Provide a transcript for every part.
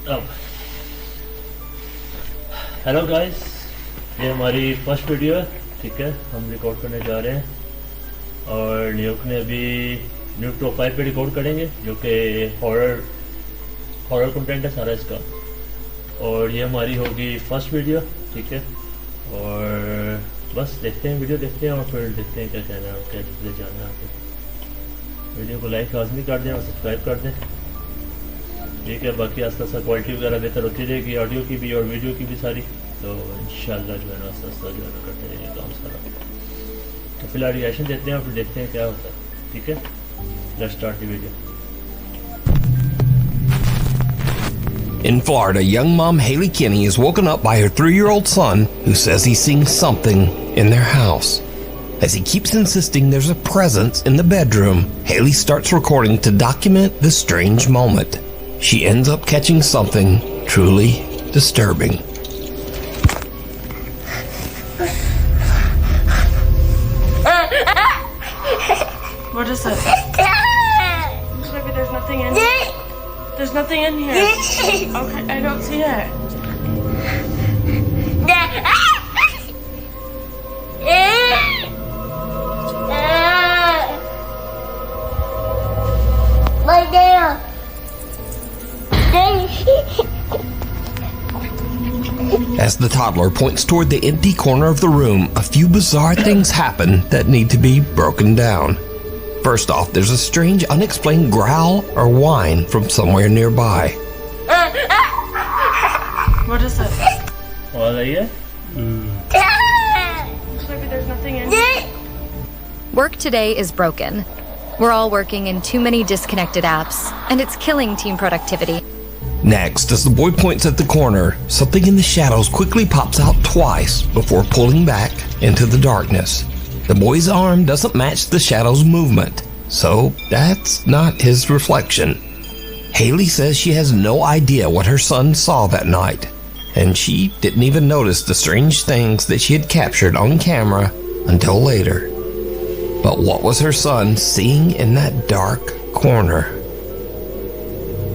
अब hello guys, ये हमारी फर्स्ट वीडियो है। ठीक है, हम रिकॉर्ड करने जा रहे हैं और न्यूक ने अभी न्यूक टॉप 5 पे रिकॉर्ड करेंगे, जो कि हॉरर कंटेंट है सारा इसका। और ये हमारी होगी फर्स्ट वीडियो। ठीक है, और बस देखते हैं, वीडियो देखते हैं और फिर देखते हैं क्या कहना है और क्या ले जाना है आपको। वीडियो को लाइक लाजमी कर दें और सब्सक्राइब कर दें। ठीक है, बाकी आस्ता आस्ता क्वालिटी वगैरह बेहतर होती रहेगी, ऑडियो की भी और वीडियो की भी सारी। तो इंशाल्लाह जो है ना आस्ता आस्ता जो है ना करते रहेंगे काम सारा। तो फिलहाल रिएक्शन देते हैं और फिर देखते हैं क्या होता है। ठीक है, let's start the video. In Florida, young mom Haley Kinney is woken up by her 3-year-old son who says he's seeing something in their house. As he keeps insisting there's a presence in the bedroom, Haley starts recording to document the strange moment. She ends up catching something truly disturbing. What is it? Looks like there's nothing in here. There's nothing in here. Okay, I don't see it. As the toddler points toward the empty corner of the room, a few bizarre things happen that need to be broken down. First off, there's a strange, unexplained growl or whine from somewhere nearby. What is it? और रही है Looks like there's nothing in here. Work today is broken. We're all working in too many disconnected apps, and it's killing team productivity. Next, as the boy points at the corner, something in the shadows quickly pops out twice before pulling back into the darkness. The boy's arm doesn't match the shadow's movement, so that's not his reflection. Haley says she has no idea what her son saw that night, and she didn't even notice the strange things that she had captured on camera until later. But what was her son seeing in that dark corner?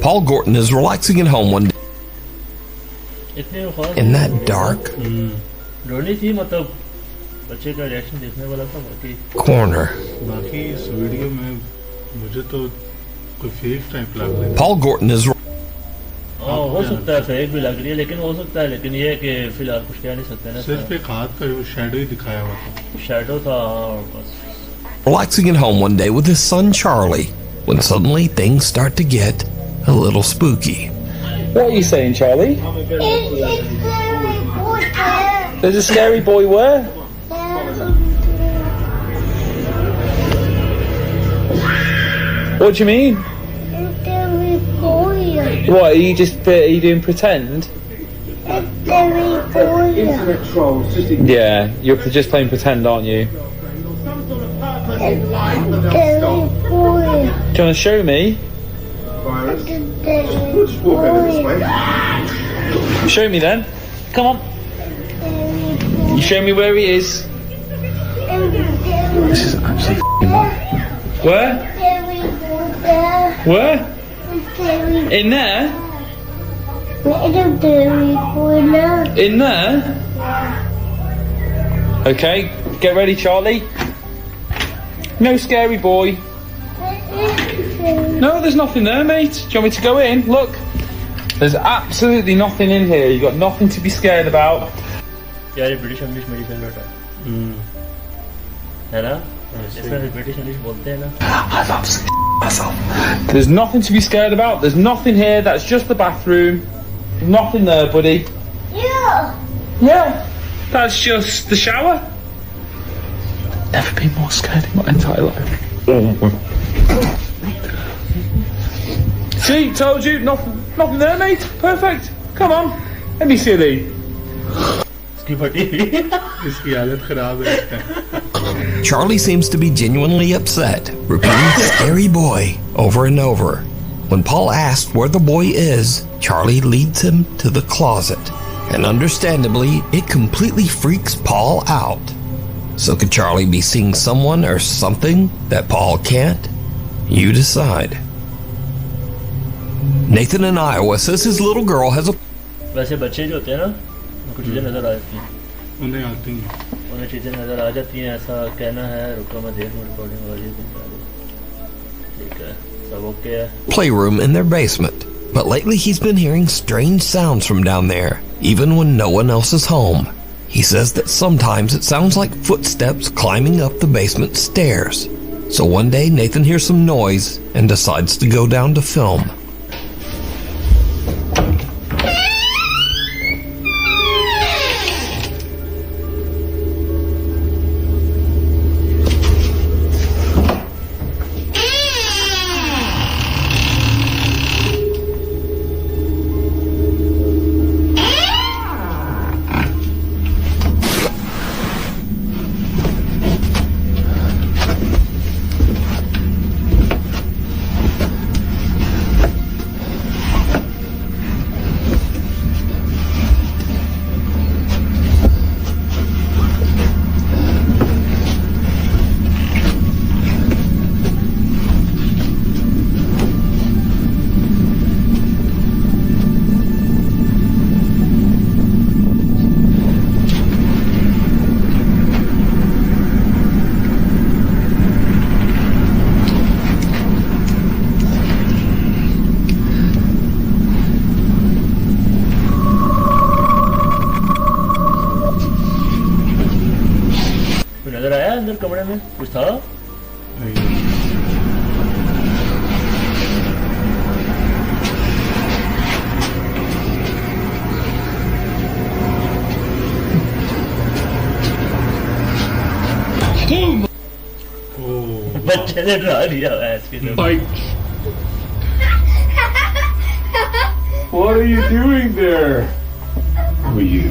Paul Gorton is relaxing at home one day. इतने खास In that dark रोनी थी, मतलब बच्चे का reaction देखने वाला था। बाकी corner, बाकी इस वीडियो में मुझे तो कोई फेक टाइप लग रहा है। Paul Gorton is हो सकता है फेक भी लग रही है, लेकिन हो सकता है, लेकिन ये है कि फिलहाल कुछ कह नहीं सकते ना। सिर्फ एक हाथ का शैडो ही दिखाया हुआ था। शैडो था और बस। relaxing at home one day with his son Charlie when suddenly things start to get a little spooky. What are you saying, Charlie? There's a scary boy where? What do you mean? What, are you doing pretend? Yeah, you're just playing pretend, aren't you? Do you want to show me? Show me then. Come on. You show me where he is. This is actually f***ing Where? Where? In there? In there? Okay, get ready, Charlie. No scary boy. No, there's nothing there, mate. Do you want me to go in? Look. There's absolutely nothing in here. You've got nothing to be scared about. यार ये British English मेरी favourite है ना? इसमें British English बोलते हैं ना। I love myself. There's nothing to be scared about. There's nothing here. That's just the bathroom. Nothing there, buddy. Yeah. That's just the shower. Never been more scared in my entire life. See, told you, nothing there, mate. Perfect. Come on, let me see thee. इसकी फटी इसकी हालत खराब है। Charlie seems to be genuinely upset, repeating scary boy over and over. When Paul asks where the boy is, Charlie leads him to the closet. And understandably, it completely freaks Paul out. So could Charlie be seeing someone or something that Paul can't? You decide. Nathan in Iowa says his little girl has a वैसे बच्चे जो होते हैं ना उनको चीज़ें नज़र आ जाती हैं, उन्हें आती हैं। उन्हें चीज़ें नज़र आ जाती हैं। ऐसा कहना है, रुको मैं देख लूँ रिकॉर्डिंग वाली। ठीक है, सब ओके है। playroom in their basement, but lately he's been hearing strange sounds from down there, even when no one else is home. He says that sometimes it sounds like footsteps climbing up the basement stairs. So one day Nathan hears some noise and decides to go down to film. नज़र आया अंदर कमरे में कुछ था? बच्चे ने डरा दिया है इसके लिए। What are you doing there? Who are you?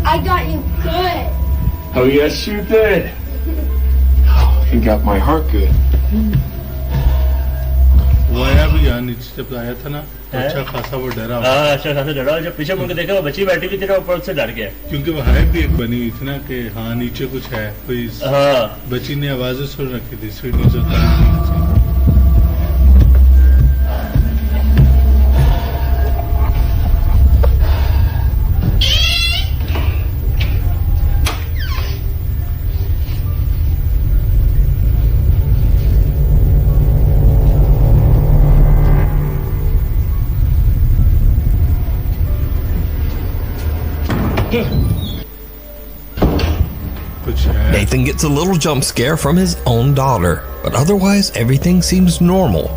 I got you good. Oh yes, you did. You got my heart good. वो आया भी यहाँ नीचे जब आया था ना, तो अच्छा खासा वो डरा। हाँ, अच्छा खासा डरा। जब पीछे मुड़ के देखा वो बच्ची बैठी हुई थी ना, ऊपर से डर गया। क्योंकि वो हाइप भी एक बनी हुई थी ना कि हाँ नीचे कुछ है, कोई हाँ, बच्ची ने आवाजें सुन रखी थी, सीढ़ी से उतर रही थी। Nathan gets a little jump scare from his own daughter, but otherwise everything seems normal.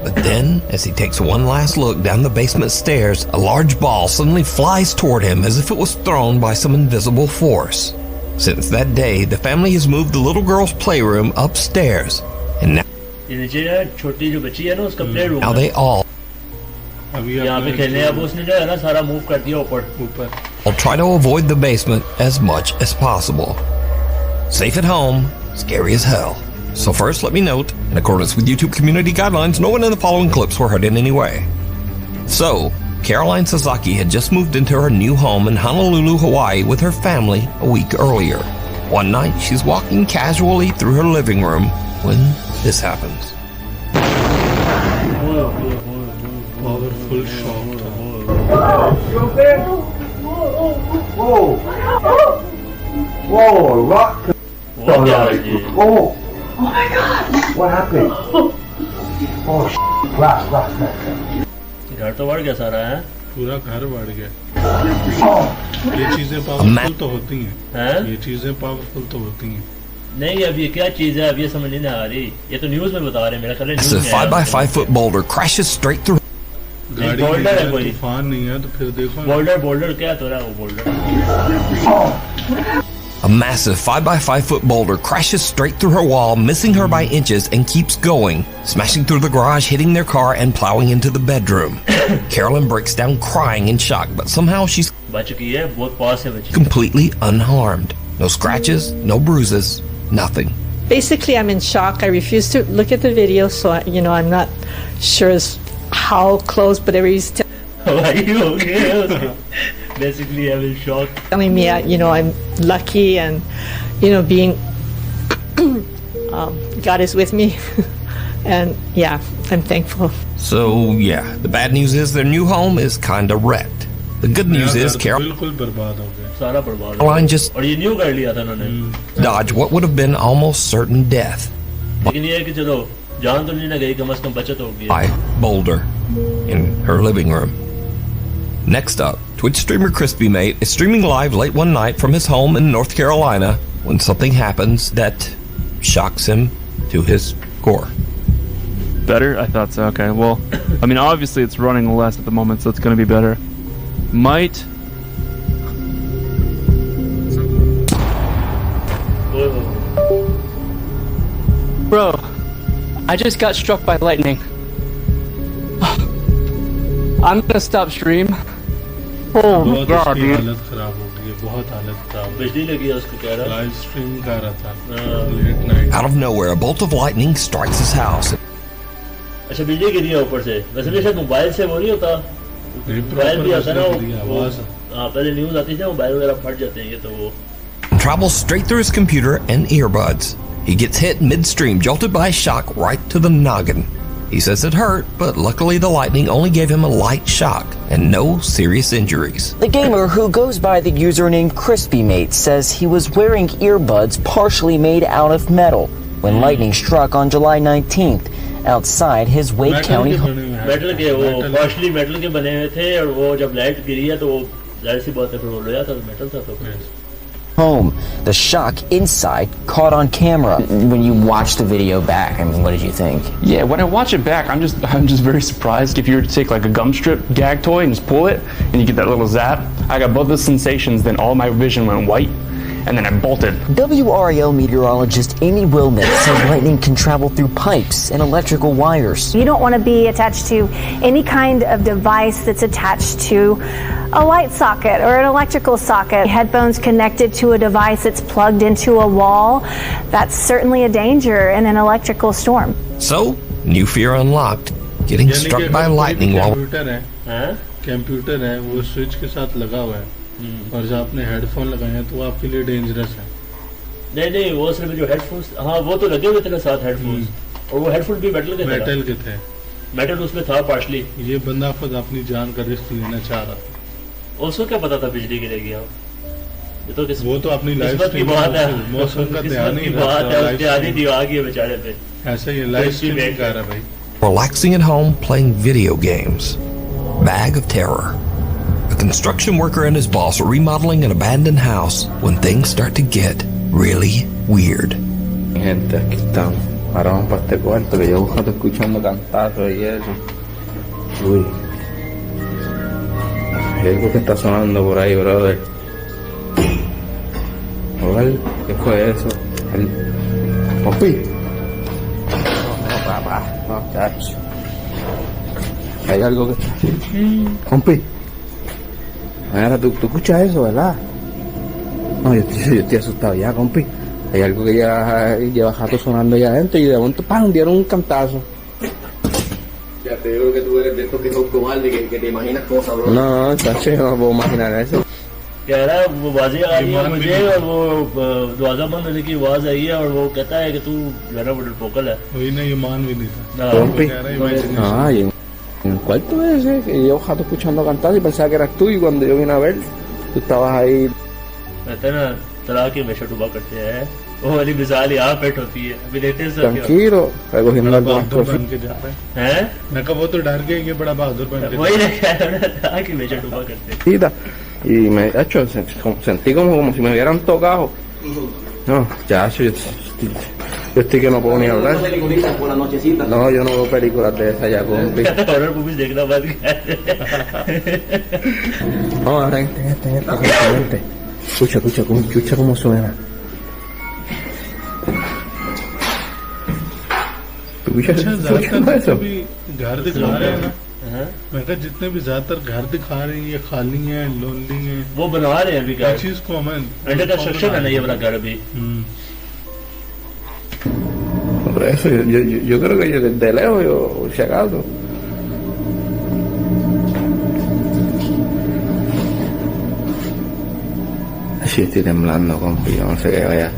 But then, as he takes one last look down the basement stairs, a large ball suddenly flies toward him as if it was thrown by some invisible force. Since that day, the family has moved the little girl's playroom upstairs, and ये नीचे छोटी जो बच्ची है ना उसका play room now they all यहाँ पे खेलने। अब उसने जो है ना सारा मूव कर दिया ऊपर। try to avoid the basement as much as possible. Safe at home, scary as hell. So first, let me note, in accordance with YouTube community guidelines, no one in the following clips were hurt in any way. So, Caroline Sasaki had just moved into her new home in Honolulu, Hawaii with her family a week earlier. One night, she's walking casually through her living room when this happens. Powerful shot था। Whoa, rock. वो क्या है ये? Oh my God! What happened? Oh, glass. घर तो बढ़ गया सारा है। पूरा घर बढ़ गया। ये चीजें पावरफुल तो होती हैं। ये चीजें पावरफुल तो होती हैं। नहीं, अब ये क्या चीज है? अब ये समझ नहीं आ रही। ये तो न्यूज में बता रहे हैं, मेरा ख्याल है न्यूज The में 5x5 foot boulder crashes straight through. गाड़ी बोल्डर है कोई। तूफान नहीं है तो फिर देखो ना। बोल्डर क्या तो रहा है वो boulder? A massive 5x5 foot boulder crashes straight through her wall, missing her by inches, and keeps going, smashing through the garage, hitting their car, and plowing into the bedroom. Carolyn breaks down crying in shock, but somehow she's बच चुकी है, बहुत पास है बच्ची। completely unharmed. No scratches, no bruises, nothing. Basically, I'm in shock. I refuse to look at the video, so I'm not sure as how close, but everybody's भाई हो गया। Basically, I'm in shock. telling me, I'm lucky and, being, God is with me. And yeah, I'm thankful. So, yeah, the bad news is their new home is kinda wrecked. The good news is बिल्कुल बर्बाद हो गया. सारा बर्बाद Caroline just और ये new कर लिया था उन्होंने. dodged what would have been almost certain death लेकिन ये है कि चलो जान तो नहीं ना गई, कम से कम बचत हो गई. by Boulder in her living room. Next up, Twitch streamer Crispy Mate is streaming live late one night from his home in North Carolina when something happens that shocks him to his core. Better? I thought so. Okay. Well, I mean, obviously it's running less at the moment, so it's going to be better. Might. Bro, I just got struck by lightning. I'm gonna stop stream. Oh my god, dude. हालत खराब हो गई, बहुत हालत खराब. बिजली लगी है उसको कह रहा. लाइव स्ट्रीम कर रहा था. Late night. Out of nowhere, a bolt of lightning strikes his house. अच्छा बिजली गिरी है ऊपर से. वैसे भी शायद मोबाइल से वो नहीं होता. मोबाइल भी आता है ना वो. हाँ पहले न्यूज़ आती थी मोबाइल वगैरह फट जाते हैं ये तो वो. Travels straight through his computer and earbuds. He gets hit midstream, jolted by a shock right to the noggin. He says it hurt, but luckily the lightning only gave him a light shock and no serious injuries. The gamer, who goes by the username CrispyMate, says he was wearing earbuds partially made out of metal when lightning struck on July 19th outside his Wake County home. Metal के वो partially metal के बने हुए थे और वो जब light गिरी है तो वो जाहिर सी बात है फिर वो लोया था मेटल था तो home. The shock inside caught on camera. When you watch the video back, I mean, what did you think? Yeah, when I watch it back, I'm just very surprised. If you were to take like a gum strip gag toy and just pull it, and you get that little zap, I got both the sensations. Then all my vision went white, and then I bolted. WRAL meteorologist Amy Wilman says lightning can travel through pipes and electrical wires. You don't want to be attached to any kind of device that's attached to a light socket or an electrical socket. Headphones connected to a device that's plugged into a wall, that's certainly a danger in an electrical storm. So, new fear unlocked, getting struck by lightning while... computer है वो switch के साथ लगा हुआ है और जब आपने हेडफोन लगाए हैं तो वो आपके लिए डेंजरस है. नहीं वो सिर्फ जो हेडफोन्स हाँ वो तो लगे हुए थे ना साथ हेडफोन्स और वो हेडफोन भी मेटल के थे. मेटल उसमें था पार्शली. ये बंदा खुद अपनी जान का रिस्क लेना चाह रहा था. उसको क्या पता था बिजली गिरेगी. ये तो वो तो अपनी लाइफ की बात है. मौसम का ध्यान नहीं रखता. आधी दीवार की बेचारे पे ऐसा ही लाइफ स्ट्रीम कर रहा भाई. Relaxing at home playing video games. Bag of terror. A construction worker and his boss are remodeling an abandoned house when things start to get really weird. Gente, aquí estamos. Ahora vamos para este cuarto que yo estoy escuchando cantazos y eso. Uy. Hay algo que está sonando por ahí, brother. Joder, ¿qué fue eso? ¿Compi? No, papá. No, chacho. Hay algo que está... Compi. Ahora, ¿tú escuchas eso, verdad? No, yo estoy asustado ya, compi. Hay algo que lleva rato sonando allá adentro y de momento, ¡pam!, dieron un cantazo. Ya te digo que tú eres de estos que son cobardes, que te imaginas cosas, bro. No, chacho, yo no puedo imaginar eso. कह रहा है वो बाजी आ रही है मुझे और वो दरवाजा बंद होने की आवाज आई है और वो कहता है कि तू मेरा बड़ा पोकल है. वही ना ये मान भी नहीं था. Compi. Ah, y en el cuarto ese que llevo rato escuchando cantar y pensaba que eras tú y cuando yo vine a ver tú estabas ahí. कहते ना तलाक की हमेशा डूबा करते हैं वो वाली मिसाल यहाँ पेट होती है. अभी देखते हैं Tranquilo, recogiendo algo más profundo. हैं मैं कहा वो तो डर गए ये बड़ा बहादुर बन के. वही ना कह रहा है तलाक की हमेशा डूबा करते हैं. Y me hecho sentí como si me hubieran tocado. No, ya yo estoy que no puedo ni hablar. No, yo no veo películas de esas ya, compi. No, gente. Escucha cómo suena. ¿Tú escuchas eso? घर दिखा रहे हैं ना. मैं कहा जितने भी ज्यादातर घर दिखा रहे हैं ये खाली हैं, लोनली हैं. वो बना रहे हैं अभी घर. चीज कॉमन अंडर कंस्ट्रक्शन है ना ये वाला घर अभी. Por eso yo creo que yo desde lejos yo si acaso. Sí, estoy temblando, compi, yo no sé qué vaya.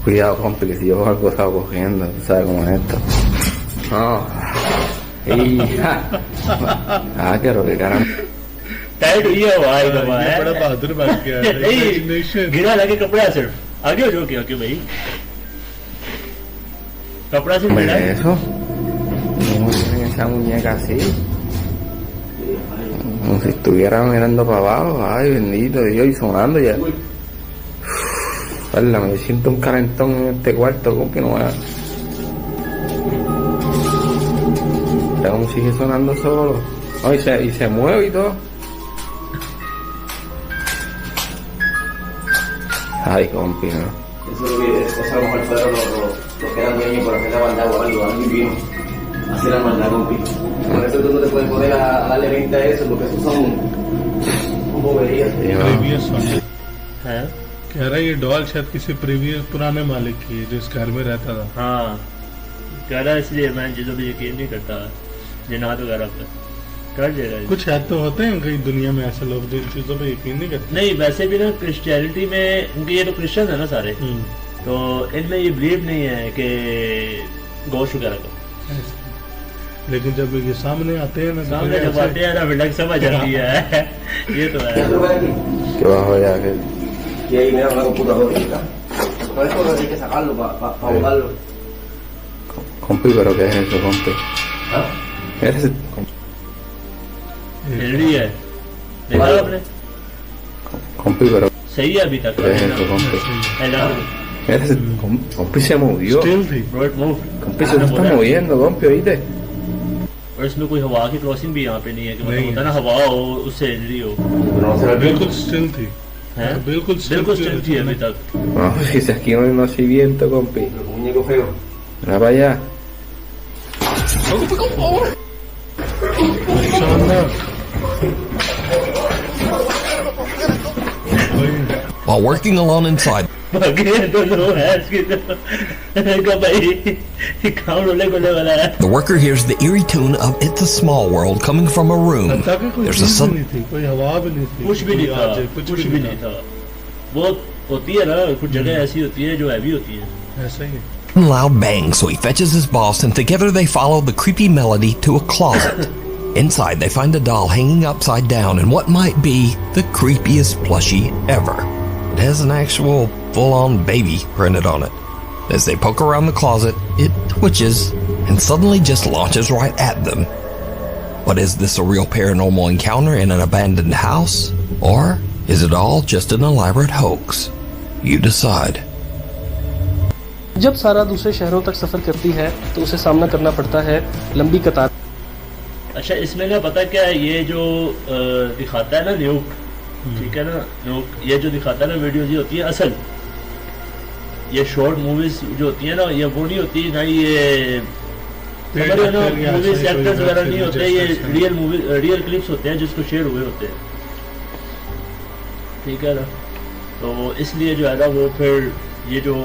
Cuidado, compi, que si yo algo estaba cogiendo, ¿sabes cómo es esto? करोगे कारण tight हुई है भाई बाबा ये बड़ा बहादुर बन गया है। नहीं गिरा लगे कपड़ा सिर्फ आगे हो जाओ ओके भाई कपड़ा सिर्फ गिरा eso esa muñeca así como si estuviera mirando para abajo. Ay, bendito Dios, y sonando ya. Hola, me siento un calentón en este cuarto, compi, no va. Está como sigue sonando solo. Oh, y se mueve y todo. Ay, compi, ¿no? Eso a lo mejor fueron los que eran dueños por hacer la maldad o algo, alguien vino a hacer la maldad, compi. Por eso tú no te puedes poner a darle 20 a eso, porque eso son boberías. Previous कह रहा है ये doll शायद किसी previous पुराने मालिक की है, जो इस घर में रहता था। हाँ कह रहा है इसलिए मैं चीजों पे यकीन नहीं करता जिन्नात वगैरह पे कर देगा कुछ शायद तो होते हैं कई दुनिया में ऐसे लोग जो इन चीजों पे यकीन नहीं करते। नहीं वैसे भी ना क्रिश्चियनिटी में उनके ये तो क्रिश्चियन है ना सारे तो इनमें ये बिलीव नहीं है कि गोश्त वगैरह का। लेकिन जब ये सामने आते हैं ना सामने जब आते हैं ना फिर समझ आती है ये तो है ¿Qué bajo ya? Que Y ahí mira una computadora. Por eso hay que sacarlo para ahogarlo. compi, pero ¿qué es eso, compi? ¿Ah? Ese हिल है देखा आपने compi, pero सही है अभी तक ¿qué es eso, compi? Ese compi se movió. Compi se está moviendo, compi, ¿oíste? और इसमें कोई हवा की क्रॉसिंग भी यहाँ पे नहीं है कि मतलब होता ना हवा हो उससे हिल रही हो बिल्कुल स्टिल थी बिल्कुल स्टिल थी अभी तक। No, si aquí no hay nacimiento, compi. El muñeco feo. Mira para allá. While working alone inside, the worker hears the eerie tune of It's a Small World coming from a room. There's a sudden कोई हवा भी नहीं थी कुछ भी नहीं था वो होती है ना कुछ जगह ऐसी होती है जो हैवी होती है ऐसा ही है। loud bang, so he fetches his boss, and together they follow the creepy melody to a closet. Inside, they find a doll hanging upside down in what might be the creepiest plushie ever. It has an actual full-on baby printed on it. As they poke around the closet, it twitches and suddenly just launches right at them. But is this a real paranormal encounter in an abandoned house? Or is it all just an elaborate hoax? You decide. जब सारा दूसरे शहरों तक सफर करती है तो उसे सामना करना पड़ता है लंबी कतार। अच्छा इसमें ना पता क्या है ये जो दिखाता है ना न्यूक ठीक है ना न्यूक ये जो दिखाता है ना वीडियोज ये होती है असल ये शॉर्ट मूवीज जो होती है ना ये वो नहीं होती ना ये मूवीज एक्टर्स वगैरह नहीं होते ये रियल क्लिप्स होते हैं जिसको शेयर हुए होते हैं ठीक है ना तो इसलिए जो है ना वो फिर ये जो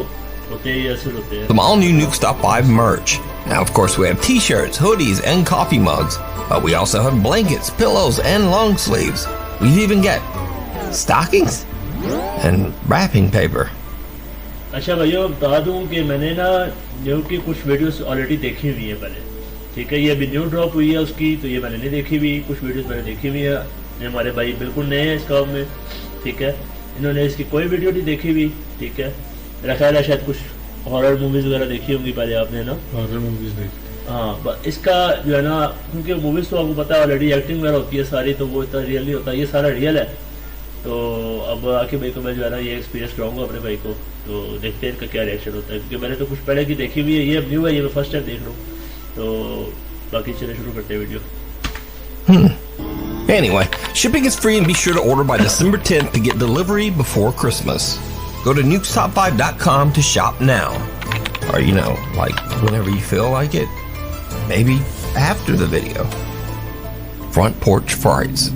Some all-new Nuke Stop 5 merch. Now, of course, we have t-shirts, hoodies, and coffee mugs. But we also have blankets, pillows, and long sleeves. We even get stockings and wrapping paper. अच्छा भैया बता दूं कि मैंने ना new की कुछ videos already देखी हुई है पहले ठीक है ये अभी न्यू ड्रॉप हुई है उसकी तो ये मैंने नहीं देखी हुई कुछ वीडियोस मैंने देखी हुई है ये हमारे भाई बिल्कुल नए हैं इस काम में ठीक है इन्होंने इसकी कोई वीडियो नहीं देखी हुई ठीक है मेरा ख्याल है शायद कुछ हॉरर मूवीज वगैरह देखी होंगी पहले आपने ना हॉरर मूवीज देखी हाँ इसका जो है ना क्योंकि मूवीज तो आपको पता है ऑलरेडी एक्टिंग वगैरह होती है सारी तो वो इतना रियल नहीं होता ये सारा रियल है तो अब आके भाई को मैं जो है ना ये एक्सपीरियंस कराऊंगा अपने भाई को तो देखते हैं इनका क्या रिएक्शन होता है क्योंकि मैंने तो कुछ पहले की देखी हुई है ये अब न्यू है ये मैं फर्स्ट टाइम देख रहा हूँ तो बाकी चले शुरू करते हैं video Anyway, shipping is free and be sure to order by December 10th to get delivery before Christmas. Go to nukestop5.com to shop now. Or, you know, like whenever you feel like it. Maybe after the video. Front Porch Frights.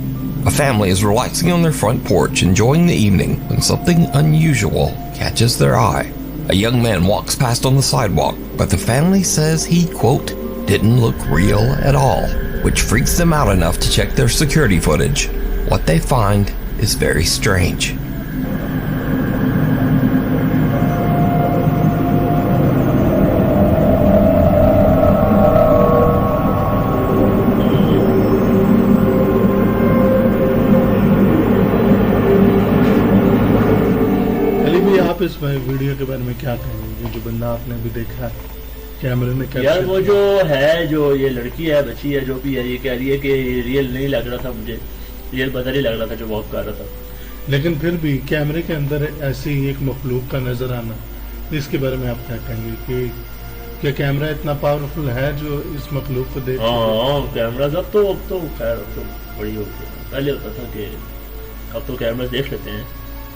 A family is relaxing on their front porch, enjoying the evening, when something unusual catches their eye. A young man walks past on the sidewalk, but the family says he, quote, didn't look real at all, which freaks them out enough to check their security footage. What they find is very strange. इस video के बारे में क्या कहेंगे, जो बंदा आपने अभी देखा कैमरे में कैप्चर? यार वो जो है, जो ये लड़की है, बच्ची है, जो भी है, ये कह रही है कि रियल नहीं लग रहा था, मुझे रियल पता नहीं लग रहा था जो वॉक कर रहा था। लेकिन फिर भी कैमरे के अंदर ऐसी एक मखलूक का नजर आना, इसके बारे में आप क्या कहेंगे कि क्या कैमरा इतना पावरफुल है जो इस मखलूक को देख? हाँ, कैमरा अब तो खैर अब तो बड़ी हो गई। पहले होता था कि अब तो कैमरा देख लेते हैं,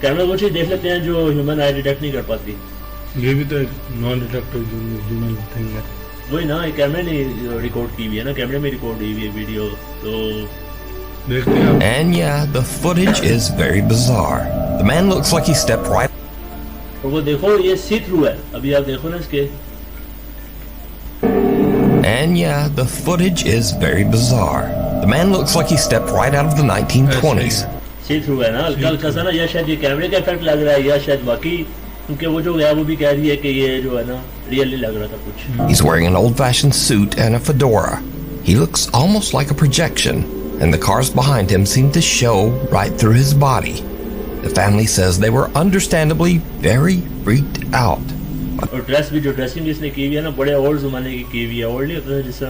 कैमरा वो चीज देख लेते हैं जो ह्यूमन आई डिटेक्ट नहीं कर पाती। ये भी तो एक नॉन डिटेक्टिव ह्यूमन थिंग है। वही ना, कैमरे ने रिकॉर्ड की हुई है ना, कैमरे में रिकॉर्ड हुई है वीडियो, तो देखते हैं। And yeah, the footage is very bizarre. The man looks like he stepped right. और वो देखो, ये सी थ्रू है, अभी आप देखो ना इसके। And yeah, the footage is very bizarre. The man looks like he stepped right out of the 1920s. See through है ना, हल्का सा ना, या शायद ये कैमरे का इफेक्ट लग रहा है, या शायद बाकी, क्योंकि वो जो है वो भी कह रही है कि ये जो है ना रियल नहीं लग रहा था कुछ। He's wearing an old-fashioned suit and a fedora. He looks almost like a projection, and the cars behind him seem to show right through his body. The family says they were understandably very freaked out. और dress भी, जो dressing इसने की हुई है ना, बड़े old जमाने की हुई है, ओल्ड नहीं होता जैसा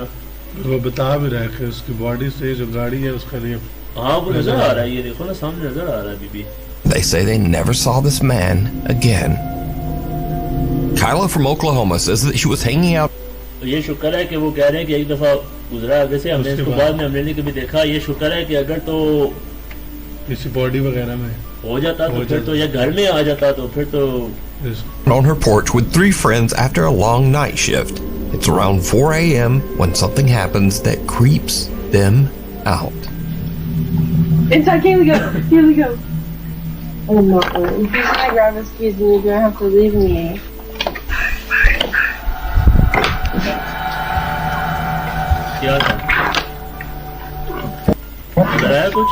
वो बता भी रहा है कि उसकी बॉडी से जो गाड़ी है उसका लिए। हाँ, वो नजर आ रहा है, ये देखो ना सामने नजर आ रहा है अभी भी। They say they never saw this man again. Kyla from Oklahoma says that she was hanging out. ये शुक्र है कि वो कह रहे हैं कि एक दफा गुजरा आगे से, हमने इसको बाद में हमने नहीं कभी देखा। ये शुक्र है कि अगर तो किसी बॉडी वगैरह में हो जाता तो फिर तो, या घर में आ जाता तो फिर तो। On her porch with 3 friends after a long night shift. It's around 4 a.m. when something happens that creeps them out. Inside, here we go. Here we go. Oh no. If you want to grab his keys, then you're going to have to leave me. क्या था? कराया कुछ?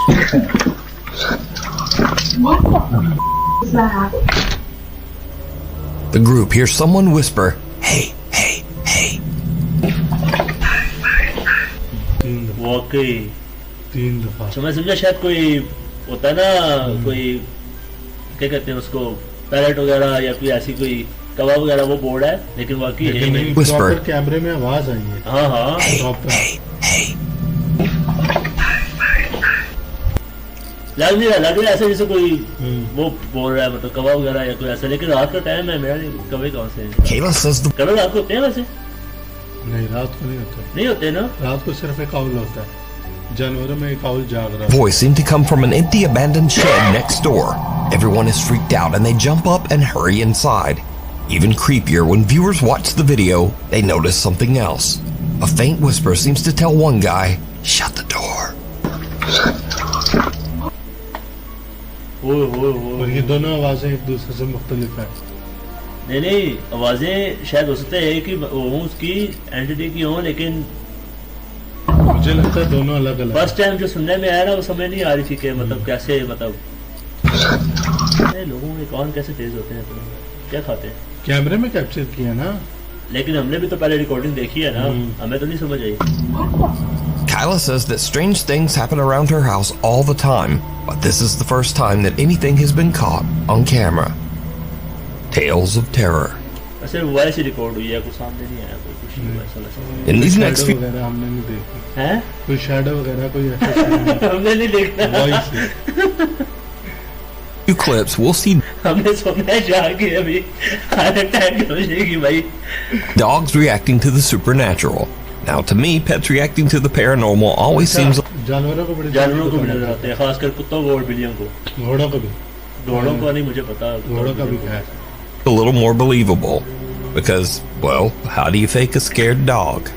What the is that? The group hears someone whisper, "Hey, hey, hey." वाकई 3 दफा। मैं समझा शायद कोई होता ना, कोई क्या कहते हैं उसको, पैलेट वगैरह या कोई ऐसी कोई कबाब वगैरह, वो बोर्ड है, लेकिन वाकई प्रॉपर कैमरे में आवाज आई है। हाँ हाँ, लग नहीं रहा ऐसे जैसे कोई वो बोल रहा है, मतलब कबाब वगैरह या कोई ऐसा, लेकिन रात का टाइम है, मेरा कभी कहाँ से कभी रात को होते हैं वैसे? नहीं, रात को नहीं होते। नहीं होते ना, रात को सिर्फ एक आउल होता है, जानवरों में एक आउल जाग रहा है। Voice seemed to come from an empty abandoned shed next door. Everyone is freaked out and they jump up and hurry inside. Even creepier, when viewers watch the video, they notice something else. A faint whisper seems to tell one guy, "Shut the door." और ये दोनों आवाजें एक दूसरे से मुख्तलिफ है। नहीं, आवाजें शायद हो सकता है कि वो उसकी एंटिटी की हो, लेकिन मुझे लगता है दोनों अलग अलग। फर्स्ट टाइम जो सुनने में आया ना, वो समझ नहीं आ रही थी कि मतलब कैसे, मतलब लोगों में कान कैसे तेज होते हैं, तो क्या खाते हैं। कैमरे में कैप्चर किया ना, लेकिन हमने भी तो पहले रिकॉर्डिंग देखी है ना, हमें तो नहीं समझ आई। Kyla says that strange things happen around her house all the time, but this is the first time that anything has been caught on camera. Tales of terror. ऐसे वॉइस रिकॉर्ड हुई है, कुछ सामने नहीं आया, कोई कुछ नहीं ऐसा लगा। In these next few वगैरह हमने नहीं देखी। हैं? कोई शैडो वगैरह कोई ऐसा हमने नहीं देखा। few clips, we'll see हमने सुना है जाके अभी हार्ट अटैक हो जाएगी भाई। dogs reacting to the supernatural. Now, to me, pets reacting to the paranormal always seems जानवरों को बड़े नजर आते हैं, खासकर कुत्तों को और बिल्लियों को। घोड़ों को भी। घोड़ों को नहीं मुझे पता। घोड़ों का भी है। a little more believable because, well, how do you fake a scared dog?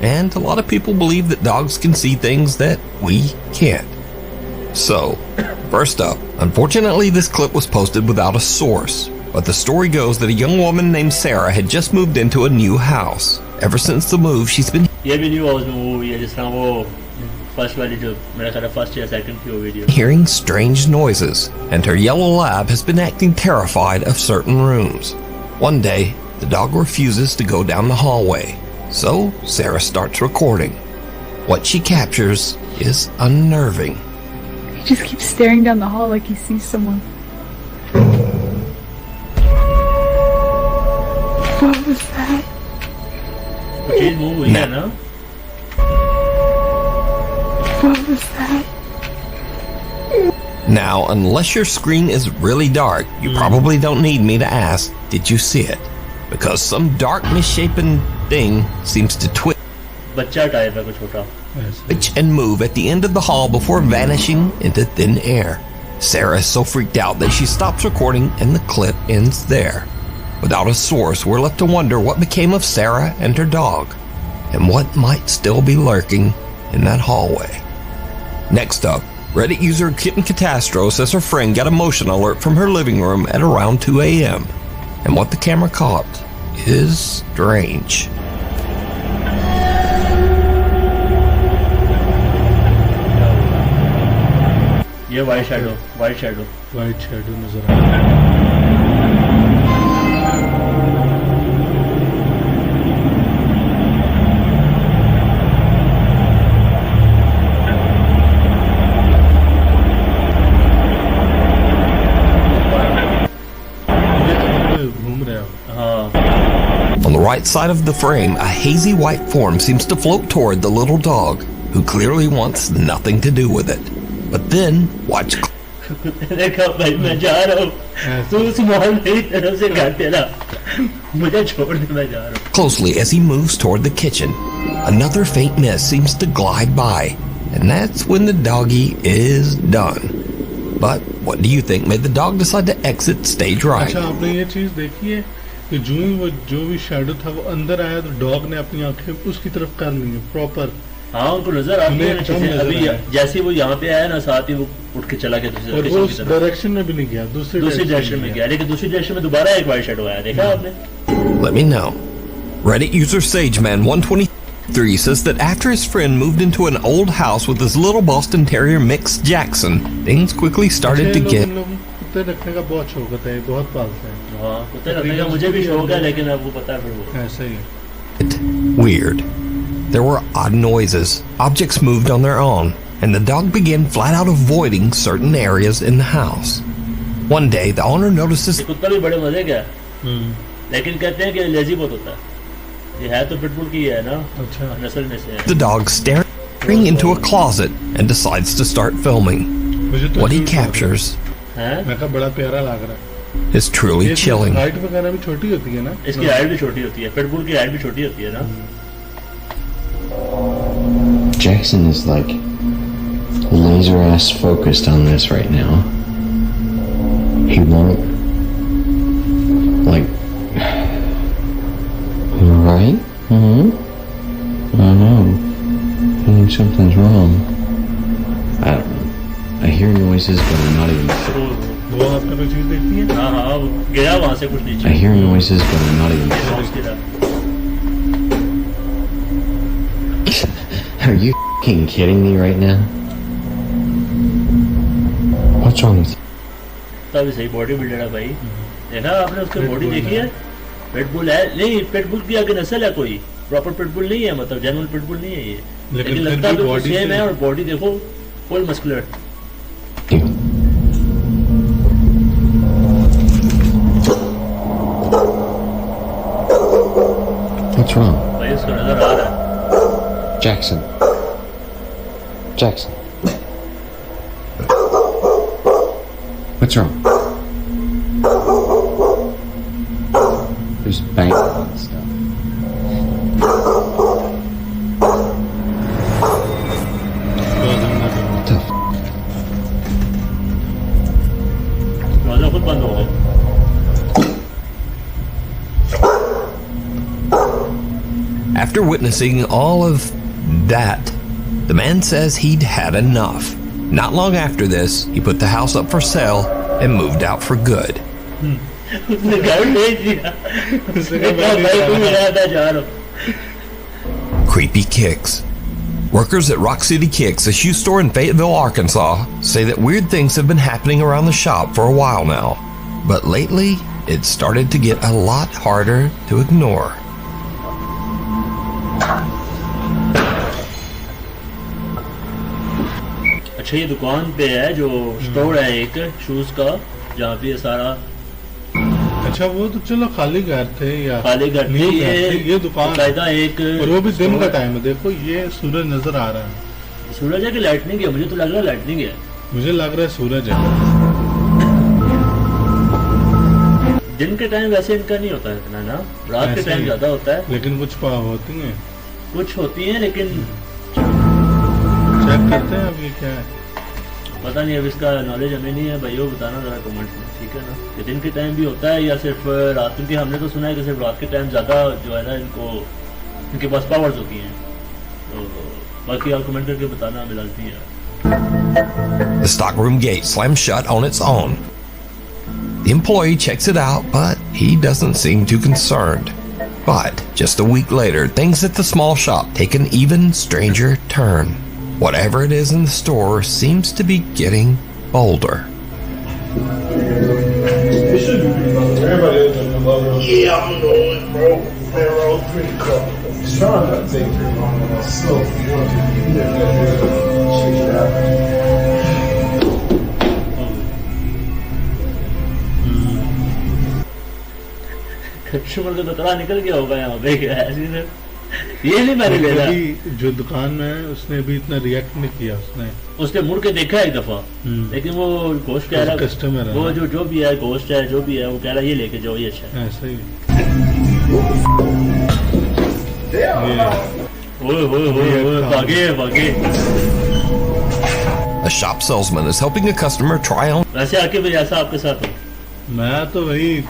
And a lot of people believe that dogs can see things that we can't. So, first up, unfortunately this clip was posted without a source, but the story goes that a young woman named Sarah had just moved into a new house. Ever since the move, she's been hearing strange noises, and her yellow lab has been acting terrified of certain rooms. One day, the dog refuses to go down the hallway, so Sarah starts recording. What she captures is unnerving. He just keeps staring down the hall like he sees someone. चीज move हुई है ना? Now, unless your screen is really dark, you probably don't need me to ask, did you see it? Because some dark, misshapen thing seems to बच्चा type है कुछ छोटा. twitch and move at the end of the hall before vanishing into thin air. Sarah is so freaked out that she stops recording and the clip ends there. Without a source, we're left to wonder what became of Sarah and her dog, and what might still be lurking in that hallway. Next up, Reddit user Kitten Catastro says her friend got a motion alert from her living room at around 2 a.m. And what the camera caught is strange. ये white shadow नजर आ रहा है. On the right side of the frame, a hazy white form seems to float toward the little dog, who clearly wants nothing to do with it. But then, watch देखा भाई मैं जा रहा हूँ तू उस मॉल मेरी तरफ से घर तेरा मुझे छोड़ दे मैं जा रहा हूँ. closely as he moves toward the kitchen. Another faint mist seems to glide by, and that's when the doggy is done. But what do you think made the dog decide to exit stage right? अच्छा आपने ये चीज देखी है कि जो भी shadow था वो अंदर आया तो डॉग ने अपनी आंखें उसकी तरफ कर ली है प्रॉपर. हाँ उनको नजर आती है अभी जैसे वो यहाँ पे आया ना साथ ही वो उठ के चला गया दूसरी डायरेक्शन में भी नहीं गया दूसरी डायरेक्शन में गया लेकिन दूसरी डायरेक्शन में दोबारा एक वाइट शैडो आया देखा आपने. Let me know. Reddit user SageMan123 says that after his friend moved into an old house with his little Boston Terrier mix Jackson, things quickly started to get कुत्ते रखने का बहुत शौक होता है बहुत पालते हैं. हाँ कुत्ते रखने का मुझे भी शौक है लेकिन अब वो पता है फिर वो ऐसा ही है. weird. There were odd noises, objects moved on their own, and the dog began flat out avoiding certain areas in the house. One day, the owner notices कुत्ता भी बड़े मजे का लेकिन कहते हैं कि लेजी बहुत होता है. ये है तो पिटबुल की है ना. अच्छा नस्ल में से है. The dog staring into a closet and decides to start filming. What he captures मैं कहा बड़ा प्यारा लग रहा है. is truly chilling. हाइट वगैरह भी छोटी होती है ना. इसकी हाइट भी छोटी होती है. पिटबुल की हाइट भी छोटी होती है ना. Jackson is like laser ass focused on this right now. He won't like right? I know. I think something's wrong. I don't know. I hear noises but I'm not even वो आपने कोई चीज देखी है? हाँ हाँ गया वहाँ से कुछ नीचे. I hear noises but I'm not even Are you f***ing kidding me right now? What's wrong with you? तब सही बॉडी बिल्डर है भाई. देखा आपने उसकी बॉडी देखी है. पिटबुल है नहीं पिटबुल की आगे नस्ल है कोई प्रॉपर पिटबुल नहीं है मतलब जेन्युइन पिटबुल नहीं है ये लेकिन लगता है तो सेम है और बॉडी देखो फुल मस्कुलर. What's wrong? भाई उसको नजर आ रहा है. Jackson. Jackson. What's wrong? There's banging and stuff. What the f***? दरवाजा खुद बंद हो गया. After witnessing all of that, the man says he'd had enough. Not long after this, he put the house up for sale and moved out for good. Creepy Kicks. Workers at Rock City Kicks, a shoe store in Fayetteville, Arkansas, say that weird things have been happening around the shop for a while now. But lately, it's started to get a lot harder to ignore. अच्छा ये दुकान पे है जो store है एक shoes का जहाँ पे ये सारा अच्छा वो तो चलो खाली घर थे या खाली घर थे, ये दुकान कायदा एक, और वो भी दिन का टाइम है। देखो ये सूरज नजर आ रहा है। सूरज है कि लाइटनिंग है? मुझे तो लग रहा है लाइटनिंग है। मुझे लग रहा है सूरज है। दिन के टाइम वैसे इनका नहीं होता है इतना ना, रात के टाइम ज्यादा होता है। लेकिन कुछ होती है, कुछ होती है, लेकिन चेक करते हैं अब ये क्या है। पता नहीं, अब इसका नॉलेज हमें नहीं है भाइयों, बताना जरा कमेंट में, ठीक है ना, कि दिन के टाइम भी होता है या सिर्फ रात, क्योंकि हमने तो सुना है कि सिर्फ रात के टाइम ज्यादा जो है ना इनको, इनके पास पावर्स होती हैं। तो बाकी आप कमेंट करके बताना, हमें लगती है। The stockroom gate slams shut on its own. The employee checks it out, but he doesn't seem too concerned. But just a week later, things at the small shop take an even stranger turn. Whatever it is in the store seems to be getting bolder. Yeah, I'm going, bro. Pharaoh 3 cup. It's trying not to take too long. I'm slow. Customer तो बतला निकल गया होगा यहाँ पे, ऐसे ये नहीं मैंने ले रहा। जो दुकान में है उसने भी इतना रिएक्ट नहीं किया, उसने मुड़ के देखा एक दफा, लेकिन वो गोश्त कह रहा है, कस्टमर वो जो भी है, गोश्त है जो भी है, वो कह रहा है ये लेके जाओ, ये अच्छा है। ऐसा ही भागे। A shop salesman is helping a customer try on. वैसे आके भी ऐसा आपके साथ हो? मैं तो वही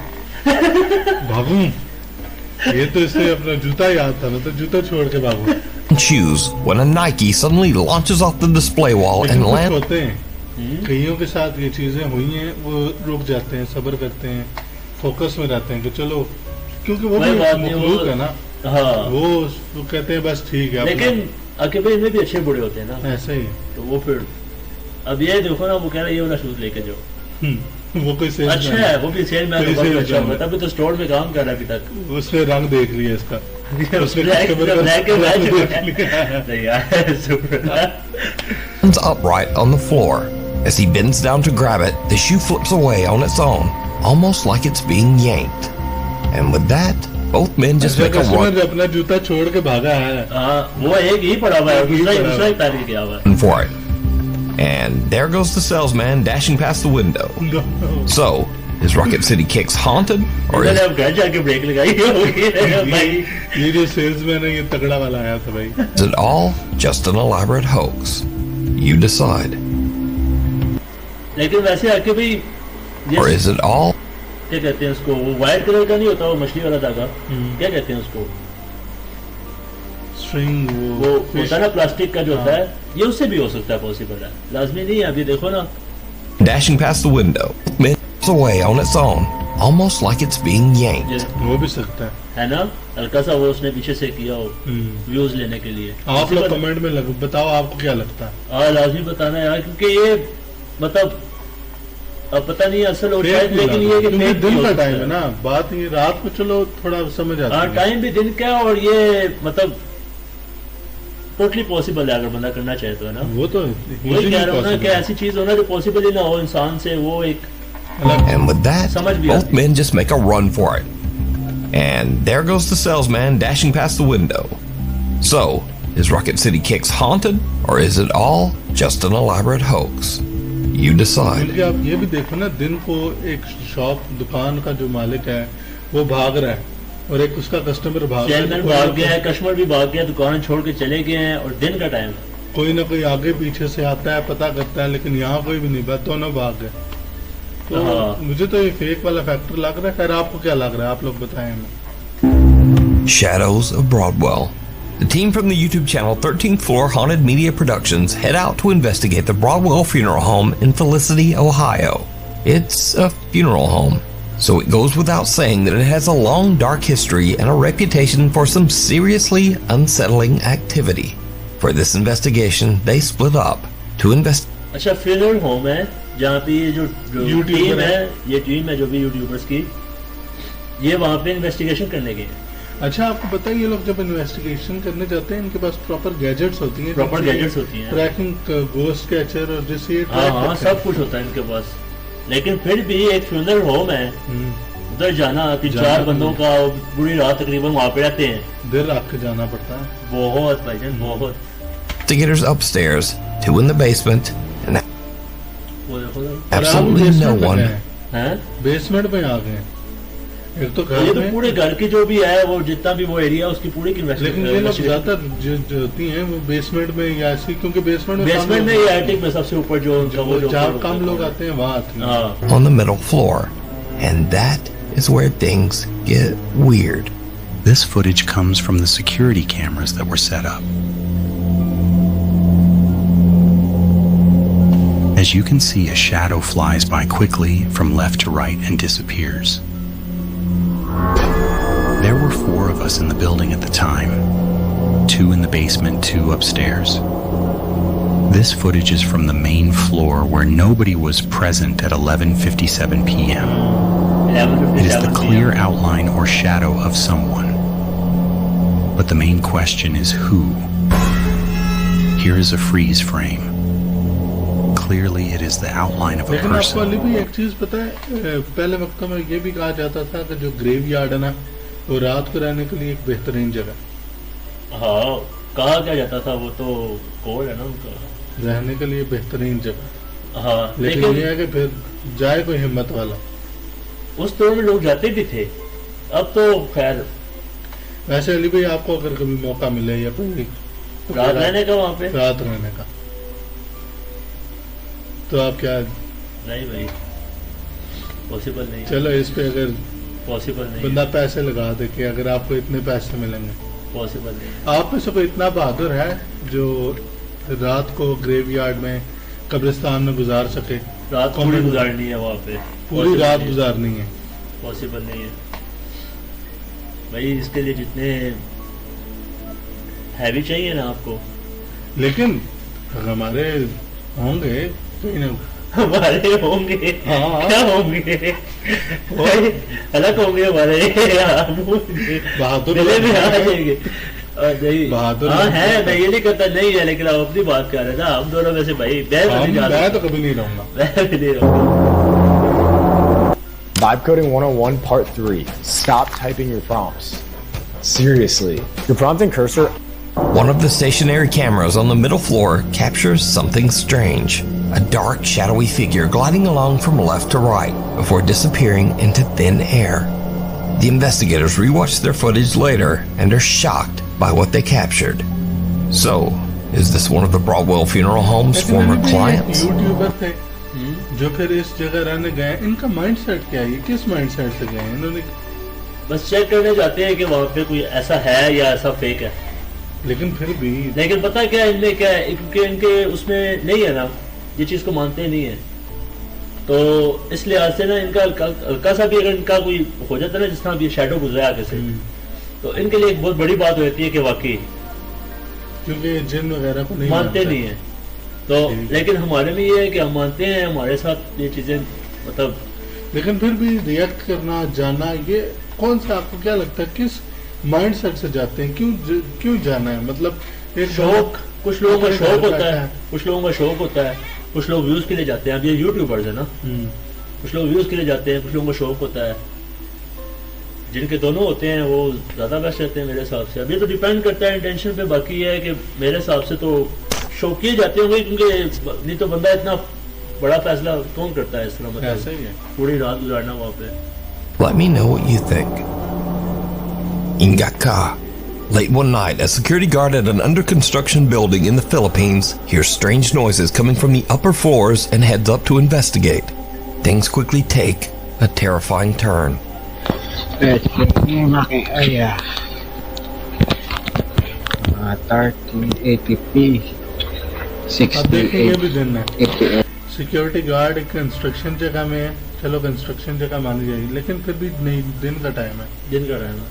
भागूं, ये तो इससे अपना जूता याद था, मैं तो जूता छोड़ के भागूं। Shoes when a Nike suddenly launches off the display wall and lands. होते हैं कईयों के साथ ये चीजें हुई हैं, वो रुक जाते हैं, सब्र करते हैं, फोकस में रहते हैं कि चलो, क्योंकि वो भी मखलूक है ना। हाँ, वो कहते हैं बस ठीक है। लेकिन आके भाई इनमें भी अच्छे बुरे होते हैं ना, ऐसा ही। तो वो फिर अब ये देखो ना, वो कह रहा है ये वाला शूज लेके जाओ, वो कोई सेल्स अच्छा है, वो भी सेल मैन होगा, अच्छा होगा, तभी तो स्टोर में काम कर रहा है अभी तक। उसने रंग देख लिया इसका, Hands upright on the floor. As he bends down to grab it, the shoe flips away on its own, almost like it's being yanked. And with that, both men just make a run अपना जूता छोड़ के भागा है। वो एक ही पड़ा हुआ है, दूसरा ही पैर गया हुआ है। for it. And there goes the salesman dashing past the window. So, is Rocket City Kicks haunted, or is ये जो सेल्समैन है, ये तगड़ा वाला आया था भाई। it all just an elaborate hoax? You decide. लेकिन वैसे आके भी, or is it all? क्या कहते हैं उसको, वो व्हाइट कलर का नहीं होता, वो मछली वाला धागा, क्या कहते हैं उसको, स्ट्रिंग, वो होता है ना प्लास्टिक का जो होता है, ये उससे भी हो सकता है, पॉसिबल है, लाजमी नहीं है। अभी देखो ना, Dashing past the window, it's away on its own, almost like it's being yanked. वो भी सकता है ना, हल्का सा वो उसने पीछे से किया हो व्यूज लेने के लिए। आप लोग कमेंट में बताओ आपको क्या लगता है। हाँ, लाजमी बताना यार, क्योंकि ये मतलब अब पता नहीं असल हो शायद, लेकिन ये कि दिन का टाइम है ना, बात ये रात को चलो थोड़ा समझ आता है। टाइम भी दिन का, और ये मतलब टोटली पॉसिबल है अगर बंदा करना चाहे तो, है ना। वो तो वही कह रहा हूँ ना कि ऐसी चीज होना जो पॉसिबल ही ना हो इंसान से, वो एक। And with that, both men just make a run for it. And there goes the salesman dashing past the window. So, is Rocket City Kicks haunted, or is it all just an elaborate hoax? You decide. बल्कि आप ये भी देखो ना, दिन को एक shop दुकान का जो मालिक है वो भाग रहा है, और एक उसका कस्टमर भाग गया है, कस्टमर भी भाग गया, दुकान छोड़ के चले गए हैं, और दिन का टाइम कोई ना कोई आगे पीछे से आता है, पता करता है, लेकिन यहाँ कोई भी नहीं, बस दोनों भाग गए। तो मुझे तो ये फेक वाला फैक्टर लग रहा है। खैर आपको क्या लग रहा है, आप लोग बताएं हमें। Shadows of Broadwell. The team from the YouTube channel 13th Floor Haunted Media Productions head out to investigate the Broadwell Funeral Home in Felicity, Ohio. It's a funeral home, so it goes without saying that it has a long dark history and a reputation for some seriously unsettling activity. For this investigation, they split up to investigate. अच्छा, funeral home है जहाँ पे ये जो team है, ये team है जो भी यूट्यूबर्स की, ये वहाँ पे इन्वेस्टिगेशन करने गए हैं। अच्छा, आपको पता है ये लोग जब इन्वेस्टिगेशन करने जाते हैं, इनके पास प्रॉपर गैजेट्स होती हैं, ट्रैकिंग, गोस्ट कैचर, और जैसे हाँ, सब कुछ होता है इनके पास। लेकिन फिर भी एक फ्यूनरल होम है, उधर जाना 3-4 बंदों का पूरी रात तकरीबन वहाँ पे रहते हैं, देर रात के जाना पड़ता है बहुत भाईजान बहुत। Investigators upstairs, 2 in the basement, and वो देखो absolutely no one. बेसमेंट में आ गए। एक तो ये घर तो में पूरे घर की जो भी है वो जितना भी वो एरिया उसकी पूरी की लेकिन ये लोग ज्यादातर जो होती हैं वो बेसमेंट में या ऐसी, क्योंकि बेसमेंट में या एटिक में सबसे ऊपर जो जहाँ कम लोग आते हैं वहाँ आती हैं। On the middle floor, and that is where things get weird. This footage comes from the security cameras that were set up. As you can see, a shadow flies by quickly from left to right and disappears. There were 4 of us in the building at the time. 2 in the basement, 2 upstairs. This footage is from the main floor where nobody was present at 11:57 p.m. It is the clear outline or shadow of someone. But the main question is who? Here is a freeze frame. Clearly it is the outline of a लेकिन आपको person. Ali भी एक चीज पता है, पहले वक्त में ये भी कहा जाता था कि जो ग्रेवयार्ड है ना वो रात को रहने के लिए एक बेहतरीन जगह। हाँ कहा क्या जाता था, वो तो कोड है ना उनका, रहने के लिए बेहतरीन जगह। हाँ लेकिन ये है कि फिर जाए कोई हिम्मत वाला। उस दौर में लोग जाते भी थे, अब तो खैर। वैसे अली भाई आपको अगर कभी मौका मिले या कोई रात रहने का वहाँ पे, रात रहने का, तो आप क्या? नहीं भाई पॉसिबल नहीं। चलो इस पे अगर पॉसिबल नहीं, बंदा पैसे लगा दे कि अगर आपको इतने पैसे मिलेंगे, पॉसिबल नहीं। आप में से कोई इतना बहादुर है जो रात को ग्रेवयार्ड में कब्रिस्तान में गुजार सके? रात पूरी गुजारनी है वहाँ पे, पूरी रात गुजारनी है, पॉसिबल नहीं है भाई। इसके लिए जितने हैवी चाहिए ना आपको, लेकिन हमारे होंगे हमारे होंगे, क्या होंगे अलग होंगे हमारे बहादुर भी आ जाएंगे। बहादुर हाँ है, मैं ये नहीं करता नहीं है, लेकिन आप अपनी बात कर रहे ना, हम दोनों में से भाई मैं तो कभी नहीं रहूंगा। Vibe Coding 101 Part 3. Stop typing your prompts. Seriously. Your prompt and cursor. One of the stationary cameras on the middle floor captures something strange. A dark, shadowy figure gliding along from left to right before disappearing into thin air. The investigators rewatch their footage later and are shocked by what they captured. So, is this one of the Broadwell Funeral Home's former clients? YouTuber थे जो फिर इस जगह रहने गए, इनका mindset क्या है? किस माइंडसेट से गए इन्होंने? बस चेक करने जाते हैं कि वहाँ पे कोई ऐसा है या ऐसा फेक है। लेकिन फिर भी पता क्या है इनमें क्या है, क्योंकि इनके उसमें नहीं है ना, ये चीज को मानते नहीं है, तो इस लिहाज से ना इनका हल्का सा भी अगर इनका कोई हो जाता है ना, जिस तरह ये शैडो गुजरा आगे से, तो इनके लिए एक बहुत बड़ी बात हो जाती है कि वाकई, क्योंकि जिन वगैरह को नहीं मानते नहीं है। तो लेकिन हमारे में ये है कि हम मानते हैं, हमारे साथ ये चीजें मतलब, लेकिन फिर भी रिएक्ट करना, जाना, ये कौन सा आपको क्या लगता है किस माइंडसेट से जाते हैं? क्यों जाना है? मतलब एक शौक, कुछ लोगों का शौक होता है, कुछ लोगों का शौक होता है, कुछ लोग व्यूज के लिए जाते हैं। अब ये यूट्यूबर्स है ना, कुछ लोग व्यूज के लिए जाते हैं, कुछ लोगों का शौक होता है। जिनके दोनों होते हैं वो ज्यादा बेस्ट रहते हैं मेरे हिसाब से। अब ये तो डिपेंड करता है इंटेंशन पे। बाकी ये है कि मेरे हिसाब से तो शौकिये जाते होंगे, क्योंकि नहीं तो बंदा इतना बड़ा फैसला कौन करता है इस तरह, मतलब ऐसा ही है पूरी रात गुजारना वहाँ पे। Let me know what you think. In Gaka, late one night, a security guard at an under construction building in the Philippines hears strange noises coming from the upper floors and heads up to investigate. Things quickly take a terrifying turn. Area 1380p 68 security guard construction जगह में है, चलो construction जगह मानी जाएगी, लेकिन फिर भी नहीं, दिन का टाइम है, दिन का टाइम है।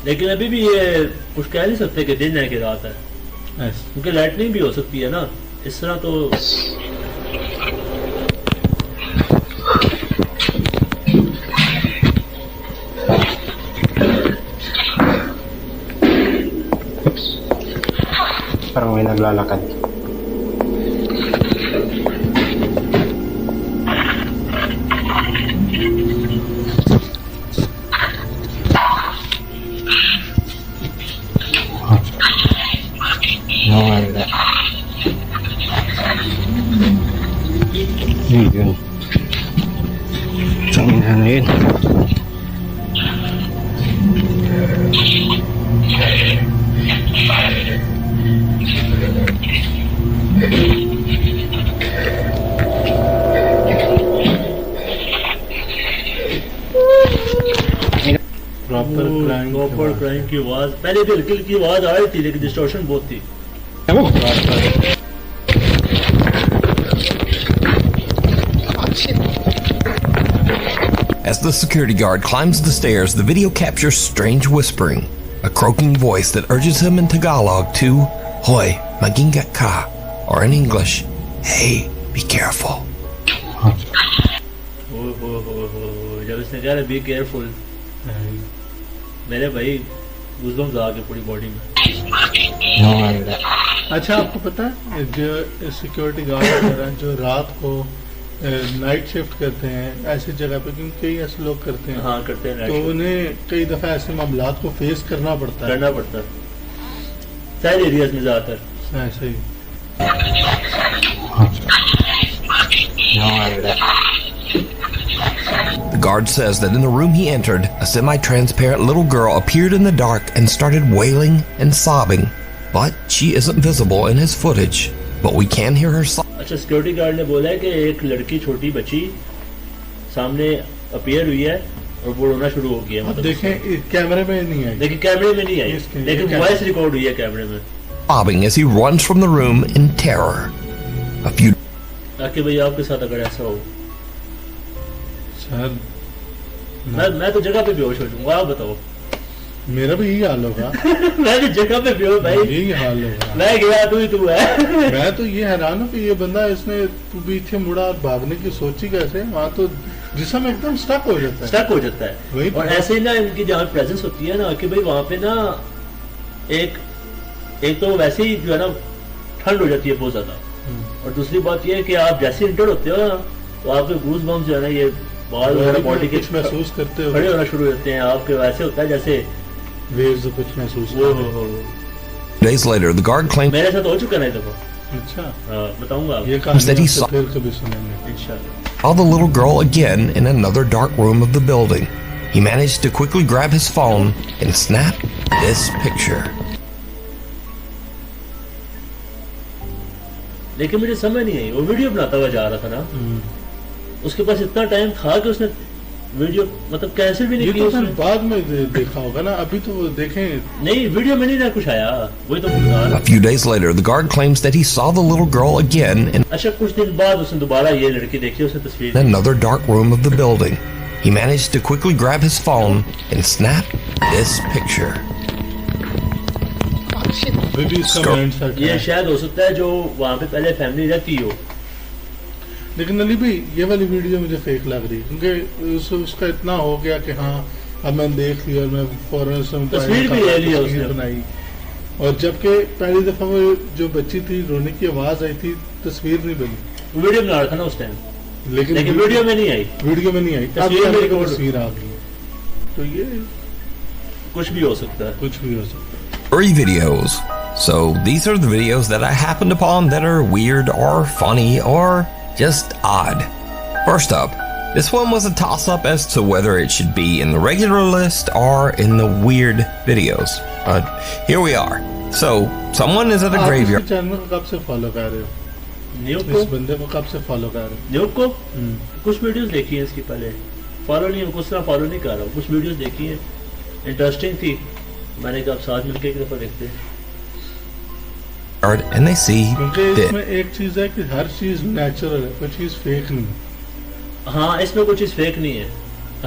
लेकिन अभी भी ये कुछ कह नहीं सकते कि दिन है कि रात है, क्योंकि लाइटनिंग भी हो सकती है ना इस तरह। तो parang may naglalakad. Yun. Saan na yun? Proper crime की आवाज पहले भी हल्की हल्की आवाज आ रही थी लेकिन डिस्टॉर्शन बहुत थी। As the security guard climbs the stairs, the video captures strange whispering, a croaking voice that urges him in Tagalog to "Hoy, magingat ka," or in English, "Hey, be careful." जब इसने कहा be careful मेरे भाई goosebumps आ गए पूरी body में। अच्छा आपको पता है जो सिक्योरिटी गार्ड वगैरह जो रात को नाइट शिफ्ट करते हैं ऐसी जगह पे, क्योंकि कई ऐसे लोग करते हैं, हाँ करते हैं, तो उन्हें कई दफा ऐसे मामलात को फेस करना पड़ता है सारे एरियाज में ज्यादातर ऐसे ही। The guard says that in the room he entered, a semi-transparent little girl appeared in the dark and started wailing and sobbing, but she isn't visible in his footage, but we can hear her sob. अच्छा security guard ने बोला है कि एक लड़की छोटी बच्ची सामने अपीयर हुई है और वो रोना शुरू हो गया। मतलब देखें कैमरे में नहीं आई, लेकिन कैमरे में नहीं आई, लेकिन वॉइस रिकॉर्ड हुई है कैमरे में। Sobbing as he runs from the room in terror. A few. आके भाई आपके साथ अगर ऐसा हो सर मैं तो जगह पे बेहोश हो जाऊंगा, आप बताओ। मेरा भी यही हाल होगा। मैं भी जगह पे बेहोश भाई, यही हाल होगा। मैं गया तू है। मैं तो ये हैरान हूँ कि ये बंदा इसने पीछे मुड़ा और भागने की सोची कैसे, वहाँ तो जिसम एकदम स्टक हो जाता है वही। और ऐसे ही ना इनकी जहाँ प्रेजेंस होती है ना कि भाई वहाँ पे ना एक तो वैसे ही जो है ना ठंड हो जाती है बहुत ज्यादा, और दूसरी बात ये है कि आप जैसे इंटर होते हो ना तो आपके गूज बम्स जो है ना ये बाल वगैरह बॉडी के महसूस करते हो, खड़े होना शुरू हो जाते हैं आपके, वैसे होता है जैसे वेव्स कुछ महसूस करते। Days later, the guard claimed मेरे साथ हो चुका है तो अच्छा बताऊंगा ये कहानी फिर कभी सुनेंगे इंशाल्लाह। Saw the little girl again in another dark room of the building. He managed to quickly grab his phone and snap this picture. लेकिन मुझे समझ नहीं आई, वो वीडियो बनाता हुआ जा रहा था ना, उसके पास इतना टाइम था कि उसने वीडियो मतलब कैंसिल भी नहीं की। उसने बाद में देखा होगा ना, अभी तो देखें नहीं वीडियो में नहीं ना कुछ आया, वही तो A few days later, the guard claims that he saw the little girl again in अच्छा कुछ दिन बाद उसने दोबारा ये लड़की देखी, उसने तस्वीर another dark room of the building. He managed to quickly grab his phone and snap this picture. ये शायद हो सकता है जो वहाँ पे पहले फैमिली रहती हो। लेकिन अली भाई ये वाली वीडियो मुझे फेक लग रही है, क्योंकि उसका इतना हो गया कि हाँ अब मैंने देख लिया और मैं फौरन तस्वीर भी ले लिया उसने बनाई, और जबकि पहली दफा वो जो बच्ची थी रोने की आवाज आई थी, तस्वीर नहीं बनी। वीडियो बना रहा था ना उस टाइम, लेकिन वीडियो में नहीं आई, तस्वीर आ गई, तो ये कुछ भी हो सकता है, कुछ भी हो सकता है। 3 videos. So these are the videos that I happened upon that are weird or funny or just odd. First up, this one was a toss-up as to whether it should be in the regular list or in the weird videos. Here we are. So someone is at a graveyard. Channel को कब से follow कर रहे हो? Noob को? इस बंदे को कब से फॉलो कर रहे हो? न्यूब को? कुछ वीडियोस देखी हैं इसकी पहले, फॉलो नहीं, कुछ तरह फॉलो नहीं कर रहा हूँ, कुछ वीडियोस देखी हैं, इंटरेस्टिंग थी, मैंने कहा साथ मिलके एक दफा देखते हैं। And they see इसमें एक चीज है कि हर चीज नेचुरल है, कोई चीज फेक नहीं। हाँ इसमें कोई चीज फेक नहीं है।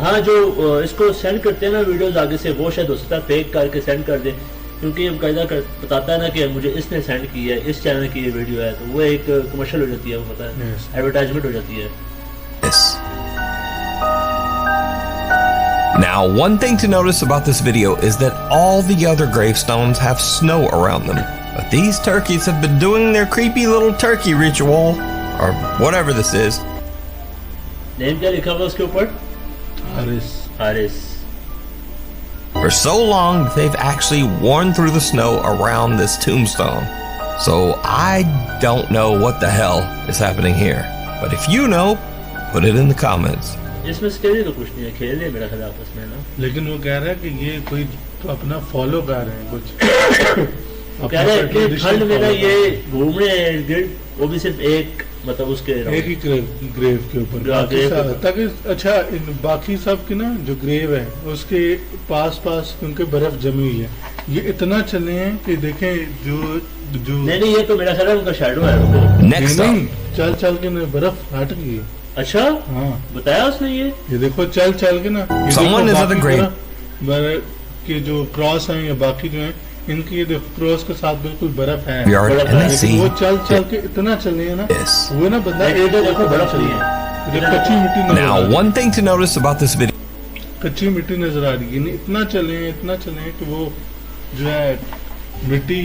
हाँ जो इसको सेंड करते हैं ना वीडियोस आगे से, वो शायद हो सकता है फेक करके सेंड कर दे, क्योंकि ये कायदा बताता है ना कि मुझे इसने सेंड की है, इस चैनल की ये वीडियो है, तो वो एक कमर्शियल हो जाती है, वो पता है एडवर्टाइजमेंट हो जाती है। Now, one thing to notice about this video is that all the other gravestones have snow around them. But these turkeys have been doing their creepy little turkey ritual, or whatever this is. Name क्या लिखा हुआ उसके ऊपर? Haris. For so long that they've actually worn through the snow around this tombstone. So I don't know what the hell is happening here. But if you know, put it in the comments. इसमें scary तो कुछ नहीं है, खेल रहे मेरा ख्याल आपस में ना। लेकिन वो कह रहा है कि ये कोई तो अपना फॉलो कर रहे हैं कुछ। कह रहे हैं कि ठंड में ना ये घूम रहे हैं इर्द-गिर्द, वो भी सिर्फ एक मतलब उसके एक ही ग्रेव के ऊपर ताकि अच्छा बाकी सब की ना जो ग्रेव है उसके पास क्योंकि बर्फ जमी हुई है, ये इतना चले हैं कि देखें जो नहीं ये तो मेरा ख्याल है उनका शैडो है। नेक्स्ट नहीं चल के ना बर्फ हट गई है। अच्छा हाँ बताया उसने ये देखो चल के ना कि जो क्रॉस है या बाकी जो है इनकी ये देखो क्रॉस के साथ बिल्कुल बर्फ है, वो चल के इतना चले हैं ना वो ना बंदा देखो बर्फ चली है, कच्ची मिट्टी। Now, one thing to notice about this video, कच्ची मिट्टी नजर आ रही है, इतना चले हैं कि वो जो है मिट्टी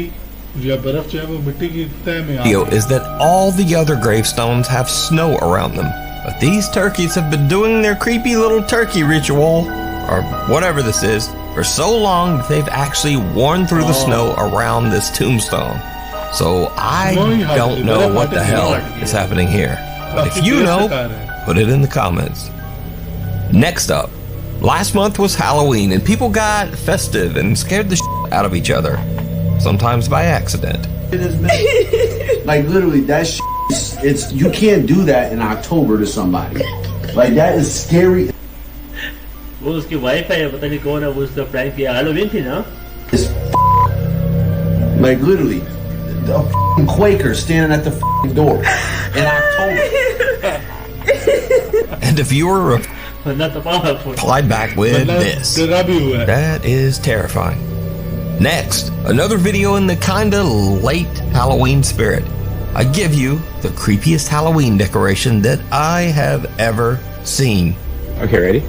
या बर्फ जो है वो मिट्टी की तह में आ गई। is that all the other gravestones have snow around them, but these turkeys have been doing their creepy little turkey ritual, or whatever this is, for so long that they've actually worn through the snow around this tombstone. So I don't know what the hell is happening here. But if you know, put it in the comments. Next up, last month was Halloween and people got festive and scared the shit out of each other, sometimes by accident. Like literally, that shit, it's you can't do that in October to somebody. Like that is scary. वो उसकी wife है या पता नहीं कौन है, वो उसका प्रैंक किया। हैलोवीन थी ना? Like literally, a Quaker standing at the door in October. And the viewer replied back with this. That is terrifying. Next, another video in the kinda late Halloween spirit. I give you the creepiest Halloween decoration that I have ever seen. Okay, ready?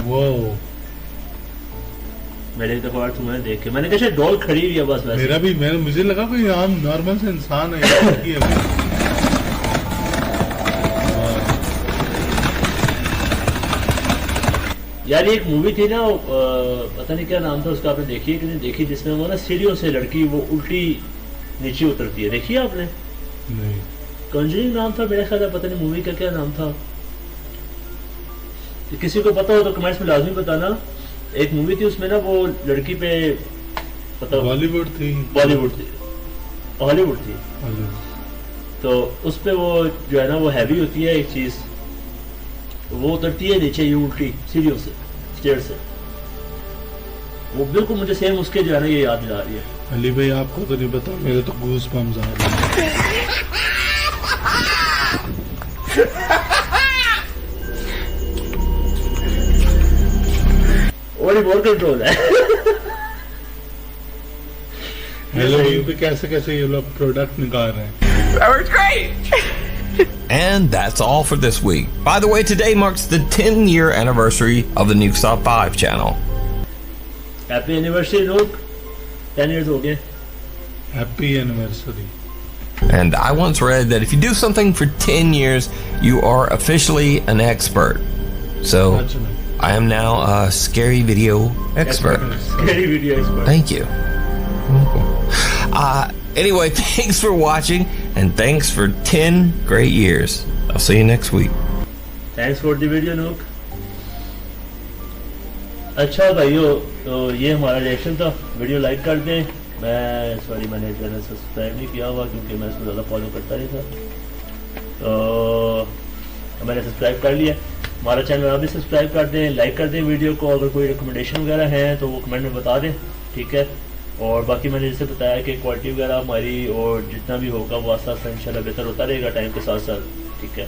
Whoa. मैंने एक दफा तुम्हें देख के मैंने कहा शायद doll खड़ी हुई है बस वैसे। मेरा भी मुझे लगा कोई आम नॉर्मल से इंसान है। यार एक मूवी थी ना, पता नहीं क्या नाम था उसका, आपने देखी है कि नहीं देखी, जिसमें वो ना सीढ़ियों से लड़की वो उल्टी नीचे उतरती है, देखी है आपने? नहीं। कंजरिंग नाम था मेरे ख्याल है, पता नहीं मूवी का क्या नाम था। किसी को पता हो तो कमेंट्स में लाजमी बताना। एक मूवी थी उसमें ना वो लड़की पे पता बॉलीवुड थी हॉलीवुड थी, तो उस पे वो जो है ना वो हैवी होती है एक चीज, वो उतरती है नीचे ये उल्टी सीढ़ियों से, स्टेयर से। वो बिल्कुल मुझे सेम उसके जो है ना ये याद दिला रही है। अली भाई आपको तो नहीं पता, मेरे तो गूज बम्स आ रहे हैं। और कंट्रोल है। हेलोवीन पे कैसे ये लोग प्रोडक्ट निकाल रहे हैं। That was great. And that's all for this week. By the way, today marks the 10-year anniversary of the Nukestop 5 channel. Happy anniversary, Nuke. 10 years old, yeah. Happy anniversary. And I once read that if you do something for 10 years, you are officially an expert. So I am now a scary video expert. Scary video expert. Thank you. Anyway, thanks for watching, and thanks for 10 great years. I'll see you next week. Thanks for the video, Nuke. अच्छा भाइयों, तो ये हमारा reaction था। Video like कर दें। मैंने channel subscribe नहीं किया हुआ क्योंकि मैं इसको ज़्यादा फॉलो करता नहीं था, तो मैंने सब्सक्राइब कर लिया। हमारा चैनल आप भी सब्सक्राइब कर दें, लाइक कर दें वीडियो को। अगर कोई रिकमेंडेशन वगैरह है तो वो कमेंट में बता दें, ठीक है। और बाकी मैंने जैसे बताया कि क्वालिटी वगैरह हमारी और जितना भी होगा वो आस्ता आस्ता इंशाल्लाह बेहतर होता रहेगा टाइम के साथ साथ, ठीक है।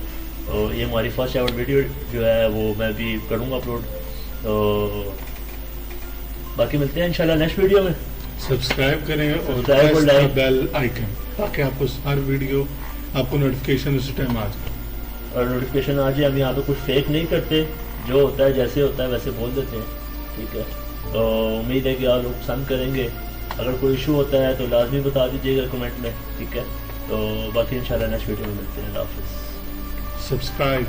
तो ये हमारी फर्स्ट एवर वीडियो जो है वो मैं भी करूँगा अपलोड, तो बाकी मिलते हैं इंशाल्लाह नेक्स्ट वीडियो में। सब्सक्राइब करें और लाइक बेल आइकन, ताकि आपको हर वीडियो आपको नोटिफिकेशन उसी टाइम आ जाए। और नोटिफिकेशन आ जाए। हम यहाँ पे कुछ फेक नहीं करते, जो होता है जैसे होता है वैसे बोल देते हैं, ठीक है। तो उम्मीद है कि आप लोग पसंद करेंगे। अगर कोई इशू होता है तो लाजमी बता दीजिएगा कमेंट में, ठीक है। तो बाकी इंशाल्लाह नेक्स्ट वीडियो में मिलते हैं। अल्लाह हाफिज़। सब्सक्राइब